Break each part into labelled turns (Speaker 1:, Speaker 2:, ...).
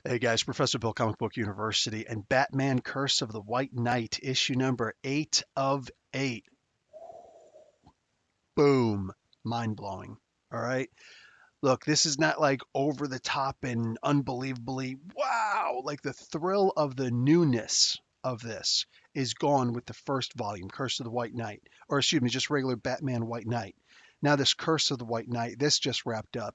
Speaker 1: Hey guys, Professor Bill, Comic Book University, and Batman Curse of the White Knight, issue number 8 of 8. Boom. Mind blowing. All right. Look, this is not like over the top and unbelievably wow. Like the thrill of the newness of this is gone with the first volume, Curse of the White Knight, or excuse me, just regular Batman White Knight. Now, this Curse of the White Knight, this just wrapped up.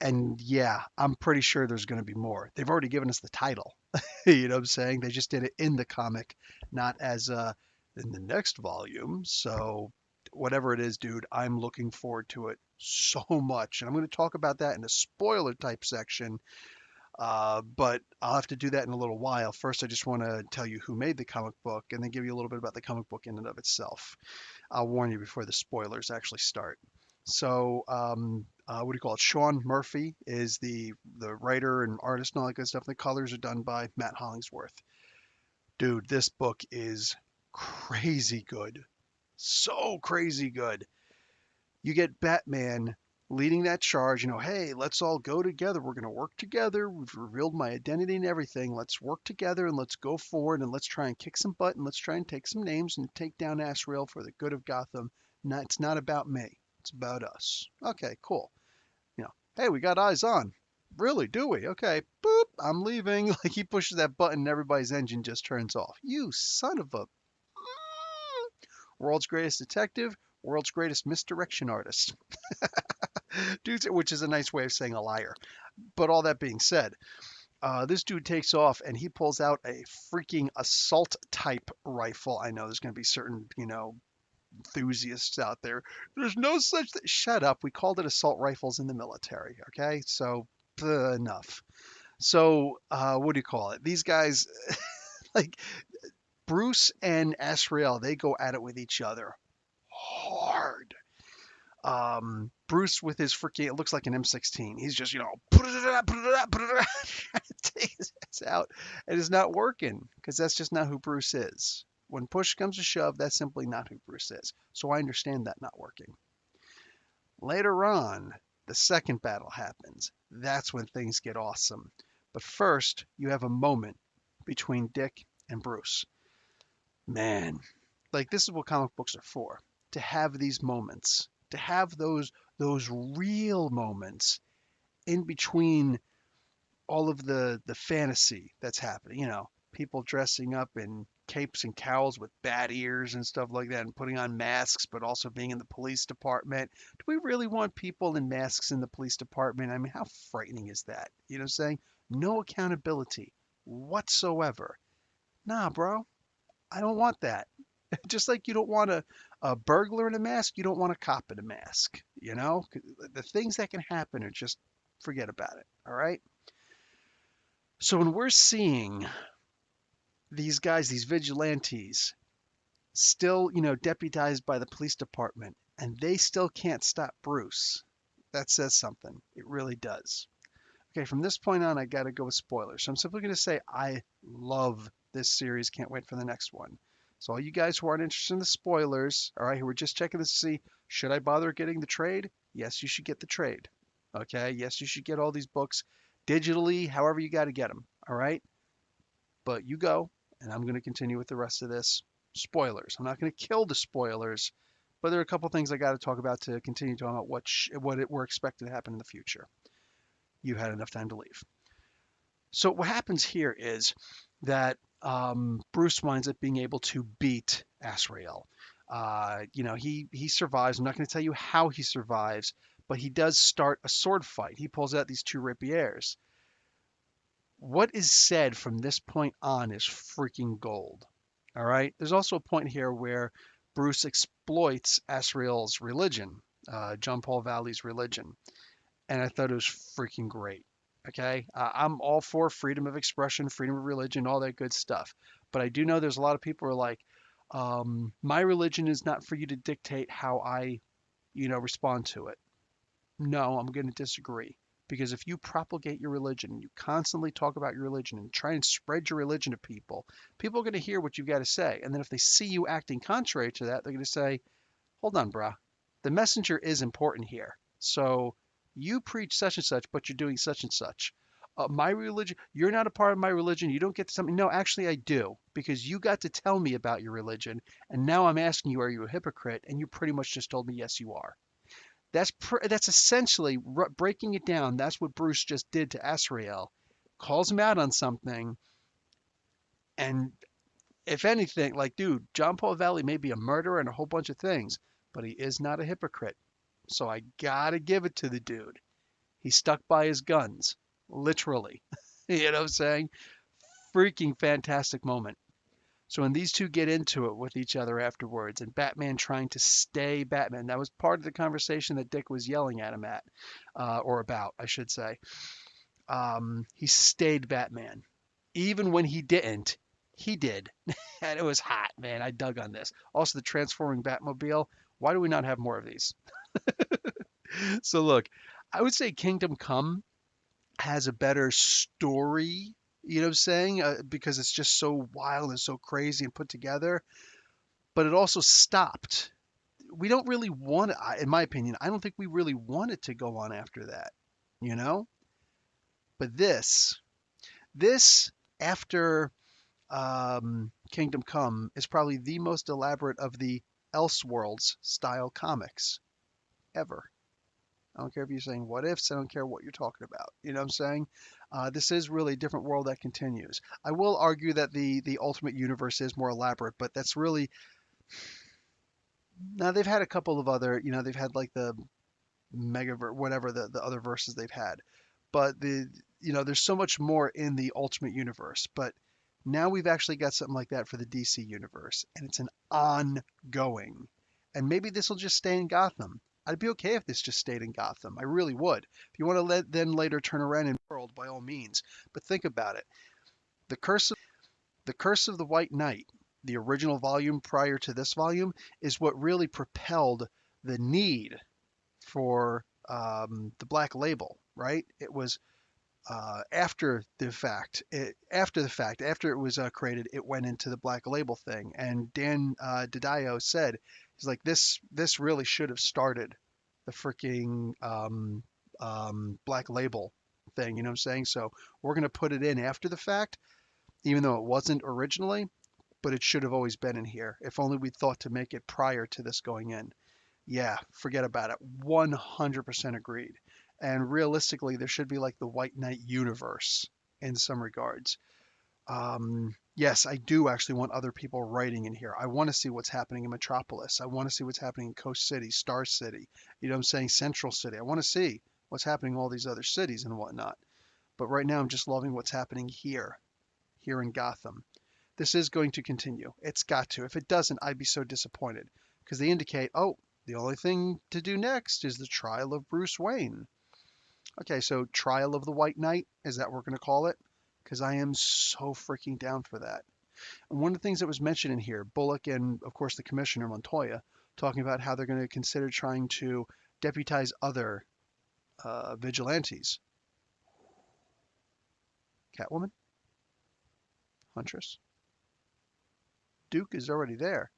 Speaker 1: And yeah, I'm pretty sure there's going to be more. They've already given us the title. You know what I'm saying? They just did it in the comic, not as in the next volume. So whatever it is, dude, I'm looking forward to it so much. And I'm going to talk about that in a spoiler type section. But I'll have to do that in a little while. First, I just want to tell you who made the comic book and then give you a little bit about the comic book in and of itself. I'll warn you before the spoilers actually start. So, what do you call it? Sean Murphy is the writer and artist and all that good stuff. The colors are done by Matt Hollingsworth. Dude, this book is crazy good. So crazy good. You get Batman leading that charge, hey, let's all go together. We're going to work together. We've revealed my identity and everything. Let's work together and let's go forward and let's try and kick some butt and let's try and take some names and take down Asriel for the good of Gotham. It's not about me. It's about us. Okay, cool. Hey, we got eyes on. Really, do we? Okay, boop, I'm leaving. Like he pushes that button and everybody's engine just turns off. You son of a world's greatest detective, world's greatest misdirection artist. Dude, which is a nice way of saying a liar. But all that being said, this dude takes off and he pulls out a freaking assault type rifle. I know there's going to be certain, enthusiasts out there. There's no such thing. Shut up. We called it assault rifles in the military. Okay. So, enough. So, what do you call it? These guys, like Bruce and Asriel, they go at it with each other hard. Bruce with his freaking, it looks like an M16. He's just, put it up, put it up, put it up, trying to take his ass out. It is not working because that's just not who Bruce is. When push comes to shove, that's simply not who Bruce is. So I understand that not working. Later on, the second battle happens. That's when things get awesome. But first, you have a moment between Dick and Bruce. Man, like this is what comic books are for. To have these moments, to have those real moments in between all of the fantasy that's happening, people dressing up in capes and cowls with bat ears and stuff like that and putting on masks but also being in the police department. Do we really want people in masks in the police department? I mean, how frightening is that? You know what I'm saying? No accountability whatsoever. Nah, bro, I don't want that. Just like you don't want a burglar in a mask, you don't want a cop in a mask. The things that can happen are just forget about it. All right. So when we're seeing these guys, these vigilantes, still, deputized by the police department, and they still can't stop Bruce, that says something. It really does. Okay, from this point on, I got to go with spoilers. So I'm simply going to say I love this series. Can't wait for the next one. So all you guys who aren't interested in the spoilers, all right, who are just checking this to see, should I bother getting the trade? Yes, you should get the trade. Okay, yes, you should get all these books digitally, however you got to get them. All right, but you go, and I'm going to continue with the rest of this. Spoilers. I'm not going to kill the spoilers, but there are a couple things I got to talk about to continue talking about we're expected to happen in the future. You had enough time to leave. So what happens here is that Bruce winds up being able to beat Asriel. He survives. I'm not going to tell you how he survives, but he does start a sword fight. He pulls out these two rapiers. What is said from this point on is freaking gold. All right. There's also a point here where Bruce exploits Asriel's religion, John Paul Valley's religion, and I thought it was freaking great. Okay, I'm all for freedom of expression, freedom of religion, all that good stuff. But I do know there's a lot of people who are like, my religion is not for you to dictate how I, respond to it. No, I'm going to disagree. Because if you propagate your religion, you constantly talk about your religion and try and spread your religion to people, people are going to hear what you've got to say. And then if they see you acting contrary to that, they're going to say, hold on, brah. The messenger is important here. So you preach such and such, but you're doing such and such. My religion, you're not a part of my religion. You don't get to something. No, actually, I do because you got to tell me about your religion. And now I'm asking you, are you a hypocrite? And you pretty much just told me, yes, you are. That's essentially breaking it down. That's what Bruce just did to Asriel. Calls him out on something. And if anything, like, dude, John Paul Valley may be a murderer and a whole bunch of things, but he is not a hypocrite. So I gotta give it to the dude. He stuck by his guns, literally. You know what I'm saying? Freaking fantastic moment. So when these two get into it with each other afterwards, and Batman trying to stay Batman, that was part of the conversation that Dick was yelling at him at, or about, I should say. He stayed Batman. Even when he didn't, he did. And it was hot, man. I dug on this. Also, the transforming Batmobile. Why do we not have more of these? So look, I would say Kingdom Come has a better story, you know what I'm saying? Because it's just so wild and so crazy and put together, but it also stopped. We don't really want it, in my opinion, I don't think we really want it to go on after that, you know? But this after Kingdom Come is probably the most elaborate of the Elseworlds style comics ever. I don't care if you're saying what ifs. I don't care what you're talking about. You know what I'm saying? This is really a different world that continues. I will argue that the Ultimate Universe is more elaborate, but that's really now they've had a couple of other. You know, they've had like the Mega whatever the other verses they've had, but there's so much more in the Ultimate Universe. But now we've actually got something like that for the DC universe, and it's an ongoing. And maybe this will just stay in Gotham. I'd be okay if this just stayed in Gotham. I really would. If you want to then later turn around in the world, by all means. But think about it. The curse of the Curse of the White Knight, the original volume prior to this volume, is what really propelled the need for the Black Label. Right? It was after it was created, it went into the Black Label thing. And Dan Didio said, he's like, this really should have started the freaking Black Label thing. You know what I'm saying? So we're gonna put it in after the fact, even though it wasn't originally, but it should have always been in here. If only we thought to make it prior to this going in. Yeah, forget about it. 100% agreed. And realistically, there should be like the White Knight universe in some regards. Yes, I do actually want other people writing in here. I want to see what's happening in Metropolis. I want to see what's happening in Coast City, Star City. You know what I'm saying? Central City. I want to see what's happening in all these other cities and whatnot. But right now, I'm just loving what's happening here in Gotham. This is going to continue. It's got to. If it doesn't, I'd be so disappointed because they indicate, oh, the only thing to do next is the trial of Bruce Wayne. Okay, so Trial of the White Knight, is that what we're going to call it? Because I am so freaking down for that. And one of the things that was mentioned in here, Bullock and, of course, the Commissioner Montoya, talking about how they're going to consider trying to deputize other vigilantes. Catwoman? Huntress? Duke is already there.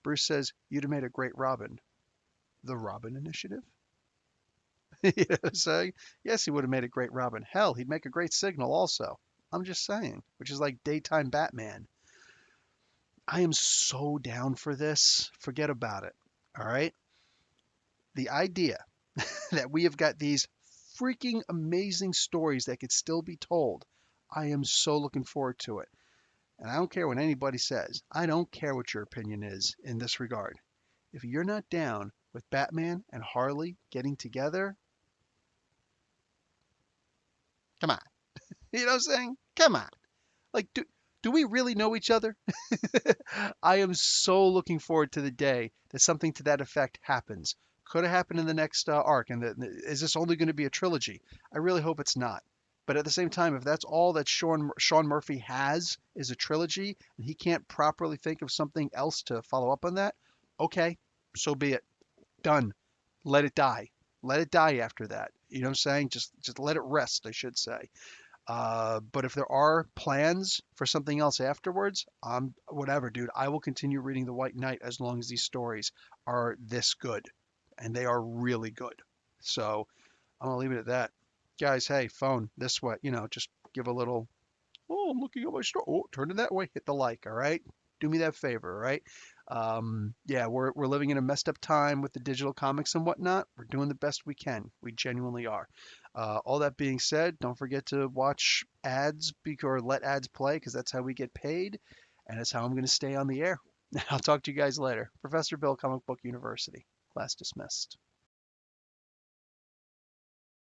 Speaker 1: Bruce says, you'd have made a great Robin. The Robin Initiative? You know what I'm saying? Yes, he would have made a great Robin. Hell, he'd make a great Signal also. I'm just saying, which is like daytime Batman. I am so down for this. Forget about it. All right? The idea that we have got these freaking amazing stories that could still be told. I am so looking forward to it. And I don't care what anybody says. I don't care what your opinion is in this regard. If you're not down with Batman and Harley getting together, come on. You know what I'm saying? Come on. Like, do we really know each other? I am so looking forward to the day that something to that effect happens. Could have happened in the next arc, and is this only going to be a trilogy? I really hope it's not. But at the same time, if that's all that Sean Murphy has is a trilogy, and he can't properly think of something else to follow up on that, okay, so be it. Done. Let it die. Let it die after that. You know what I'm saying? Just let it rest, I should say. But if there are plans for something else afterwards, whatever, dude. I will continue reading The White Knight as long as these stories are this good, and they are really good. So I'm gonna leave it at that. Guys, hey, phone this way, just give a little, oh, I'm looking at my store. Oh, turn it that way. Hit the like, all right? Do me that favor, all right? Yeah, we're living in a messed up time with the digital comics and whatnot. We're doing the best we can. We genuinely are. All that being said, don't forget to watch ads or let ads play because that's how we get paid, and that's how I'm going to stay on the air. I'll talk to you guys later. Professor Bill, Comic Book University. Class dismissed.